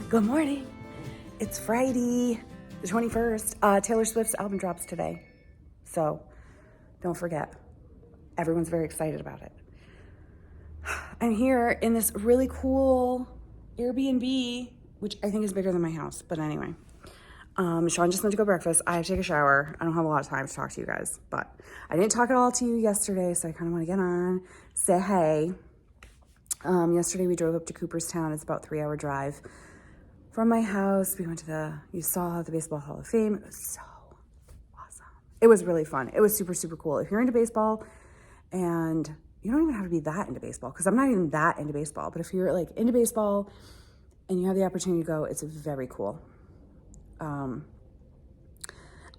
Good morning. It's Friday, the 21st. Taylor Swift's album drops today. So don't forget. Everyone's very excited about it. I'm here in this really cool Airbnb, which I think is bigger than my house. But anyway, Sean just went to go breakfast. I have to take a shower. I don't have a lot of time to talk to you guys, but I didn't talk at all to you yesterday, so I kind of want to get on, say hey. Yesterday we drove up to Cooperstown. It's about a 3-hour drive from my house. We went to you saw the Baseball Hall of Fame. It was so awesome. It was really fun. It was super, super cool. If you're into baseball, and you don't even have to be that into baseball, because I'm not even that into baseball, but if you're like into baseball and you have the opportunity to go, it's very cool.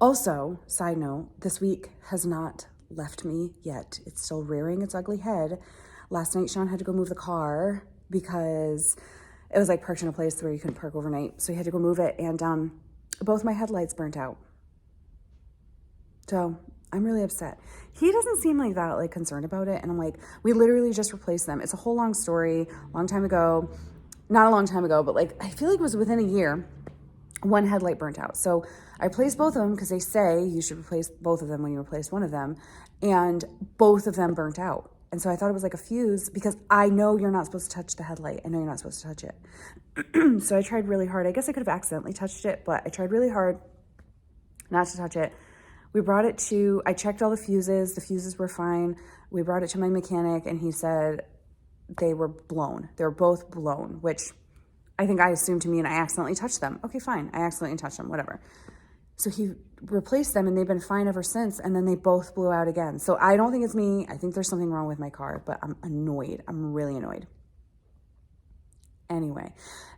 Also, side note, this week has not left me yet. It's still rearing its ugly head. Last night, Sean had to go move the car because it was like parked in a place where you couldn't park overnight. So he had to go move it, and both my headlights burnt out. So I'm really upset. He doesn't seem like that, like concerned about it. And I'm like, we literally just replaced them. It's a whole long story, long time ago. Not a long time ago, but like, I feel like it was within a year, one headlight burnt out. So I replaced both of them because they say you should replace both of them when you replace one of them. And both of them burnt out. And so I thought it was like a fuse, because I know you're not supposed to touch the headlight. I know you're not supposed to touch it. So I tried really hard. I guess I could have accidentally touched it, but I tried really hard not to touch it. We brought it to, I checked all the fuses. The fuses were fine. We brought it to my mechanic, and he said they were blown. They were both blown, which I think I assumed to me, and I accidentally touched them. Okay, fine. I accidentally touched them, whatever. So he replaced them, and they've been fine ever since, and then they both blew out again. So I don't think it's me. I think there's something wrong with my car, but I'm annoyed. I'm really annoyed. Anyway,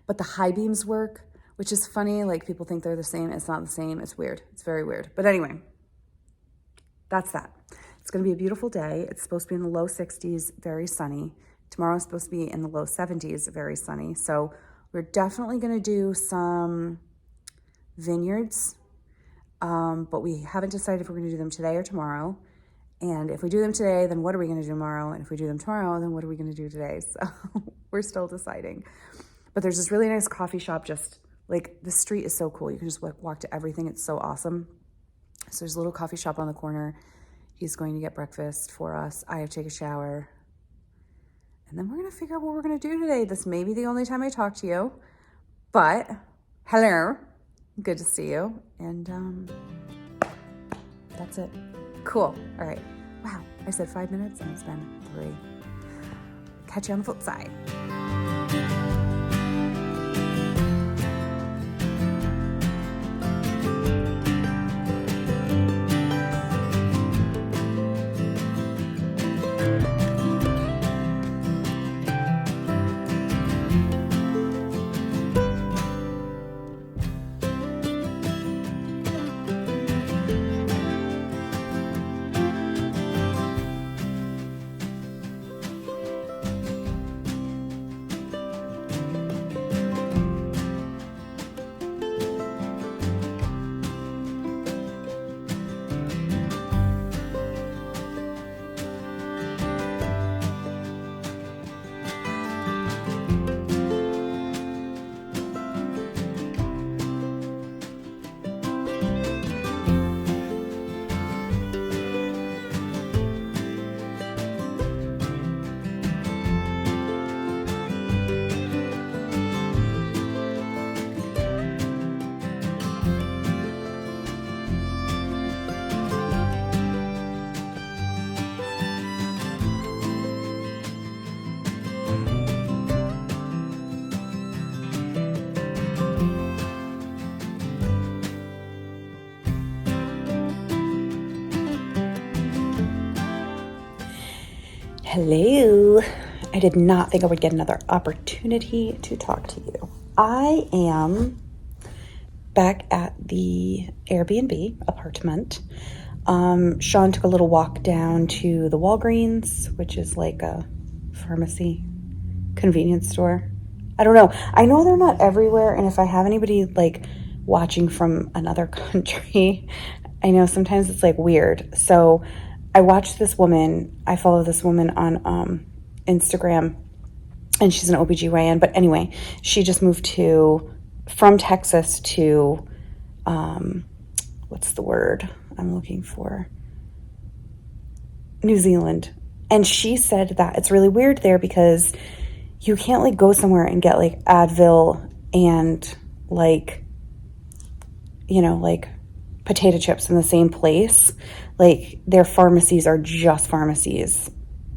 but the high beams work, which is funny. Like, people think they're the same. It's not the same. It's weird. It's very weird. But anyway, that's that. It's going to be a beautiful day. It's supposed to be in the low 60s, very sunny. Tomorrow's supposed to be in the low 70s, very sunny. So we're definitely going to do some vineyards. But we haven't decided if we're going to do them today or tomorrow. And if we do them today, then what are we going to do tomorrow? And if we do them tomorrow, then what are we going to do today? So we're still deciding. But there's this really nice coffee shop, just like, the street is so cool. You can just walk to everything. It's so awesome. So there's a little coffee shop on the corner. He's going to get breakfast for us. I have to take a shower. And then we're going to figure out what we're going to do today. This may be the only time I talk to you. But hello. Good to see you. And that's it. Cool. All right. Wow. I said 5 minutes and it's been 3. Catch you on the flip side. Hello. I did not think I would get another opportunity to talk to you. I am back at the Airbnb apartment. Sean took a little walk down to the Walgreens, which is like a pharmacy convenience store. I don't know. I know they're not everywhere. And if I have anybody like watching from another country, I know sometimes it's like weird. So I watched this woman. I follow this woman on Instagram, and she's an OBGYN. But anyway, she just moved to from Texas to, what's the word I'm looking for? New Zealand. And she said that it's really weird there because you can't like go somewhere and get like Advil and like, you know, like potato chips in the same place. Like their pharmacies are just pharmacies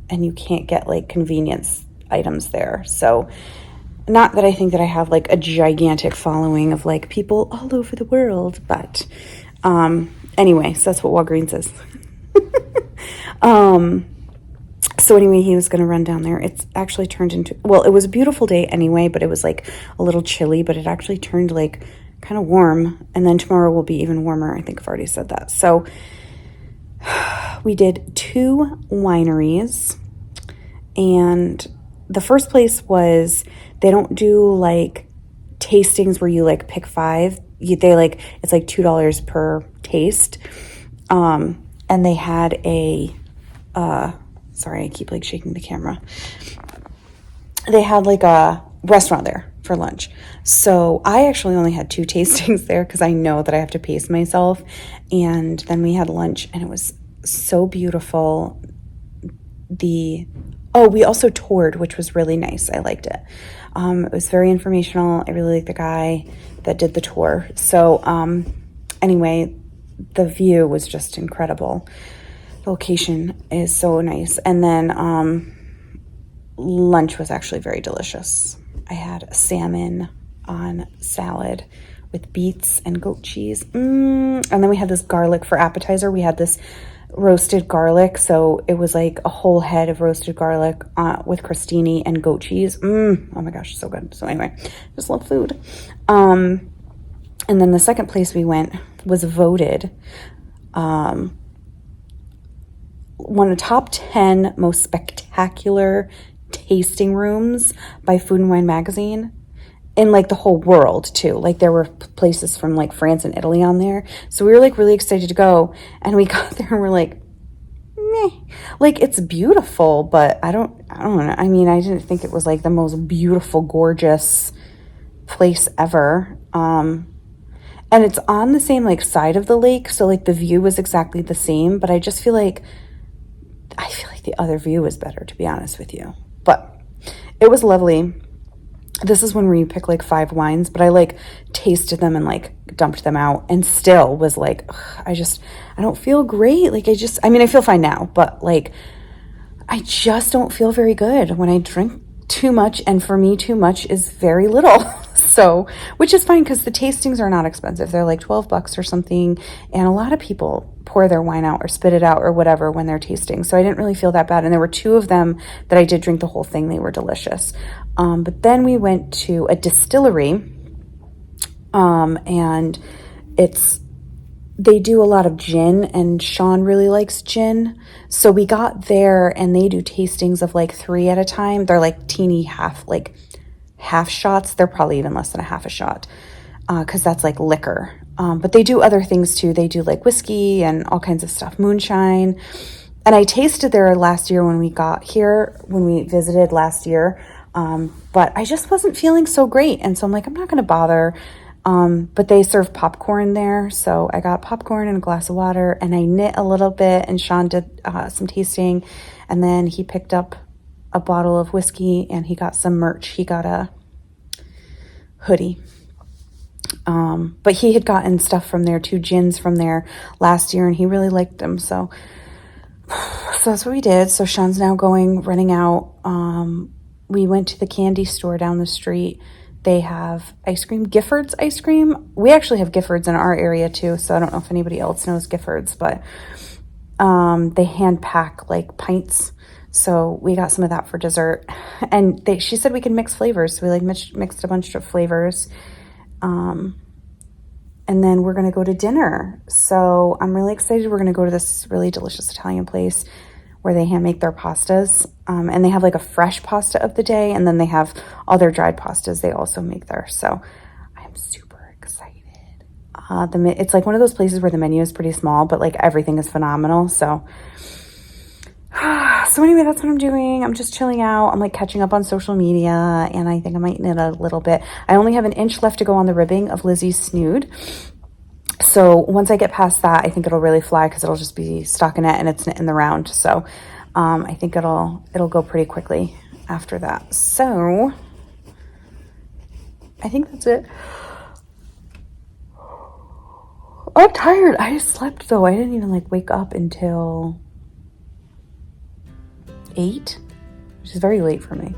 and you can't get like convenience items there. So not that I think that I have like a gigantic following of like people all over the world, but anyway, so that's what Walgreens is. So anyway, he was going to run down there. It's actually turned into, well, it was a beautiful day anyway, but it was like a little chilly, but it actually turned like kind of warm. And then tomorrow will be even warmer. I think I've already said that. So we did 2 wineries, and the first place was, they don't do like tastings where you like pick 5. They like, it's like $2 per taste. And they had a, sorry, I keep like shaking the camera. They had like a restaurant there for lunch. So I actually only had 2 tastings there because I know that I have to pace myself. And then we had lunch and it was so beautiful. We also toured, which was really nice. I liked it. It was very informational. I really liked the guy that did the tour. So anyway, the view was just incredible. The location is so nice. And then lunch was actually very delicious. I had a salmon on salad with beets and goat cheese. And then we had this garlic for appetizer. We had this roasted garlic. So it was like a whole head of roasted garlic with crostini and goat cheese. Oh my gosh, so good. So anyway, just love food. And then the second place we went was voted one of the top 10 most spectacular tasting rooms by Food and Wine magazine in like the whole world too. Like there were places from like France and Italy on there. So we were like really excited to go, and we got there and we're like, meh. Like it's beautiful, but I don't know. I mean, I didn't think it was like the most beautiful, gorgeous place ever. And it's on the same like side of the lake. So like the view was exactly the same, but I feel like the other view was better, to be honest with you. But it was lovely. This is when you pick like 5 wines, but I like tasted them and like dumped them out and still was like, ugh, I don't feel great. Like I mean, I feel fine now, but like, I just don't feel very good when I drink too much. And for me, too much is very little. So, which is fine because the tastings are not expensive. They're like $12 or something. And a lot of people pour their wine out or spit it out or whatever when they're tasting. So I didn't really feel that bad. And there were 2 of them that I did drink the whole thing. They were delicious. But then we went to a distillery, and they do a lot of gin, and Sean really likes gin. So we got there and they do tastings of like 3 at a time. They're like teeny half shots. They're probably even less than a half a shot, because that's like liquor. But they do other things too. They do like whiskey and all kinds of stuff, moonshine. And I tasted there last year when we got here, when we visited last year. But I just wasn't feeling so great. And so I'm like, I'm not going to bother. But they serve popcorn there. So I got popcorn and a glass of water, and I knit a little bit, and Sean did some tasting. And then he picked up a bottle of whiskey and he got some merch. He got a hoodie. But he had gotten stuff from there, 2 gins from there last year, and he really liked them. So that's what we did. So Sean's now running out. We went to the candy store down the street. They have ice cream, Gifford's ice cream. We actually have Gifford's in our area too. So I don't know if anybody else knows Gifford's, but they hand pack like pints. So we got some of that for dessert. And she said we could mix flavors. So we like mixed a bunch of flavors. And then we're going to go to dinner. So I'm really excited. We're going to go to this really delicious Italian place where they hand make their pastas. And they have like a fresh pasta of the day. And then they have all their dried pastas they also make there. So I'm super excited. It's like one of those places where the menu is pretty small, but like everything is phenomenal. So So anyway, that's what I'm doing. I'm just chilling out. I'm like catching up on social media, and I think I might knit a little bit. I only have an inch left to go on the ribbing of Lizzie's snood. So once I get past that, I think it'll really fly because it'll just be stockinette and it's knit in the round. So I think it'll go pretty quickly after that. So I think that's it. I'm tired. I slept though. I didn't even like wake up until 8, which is very late for me.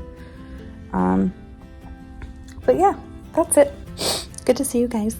But yeah, that's it. Good to see you guys.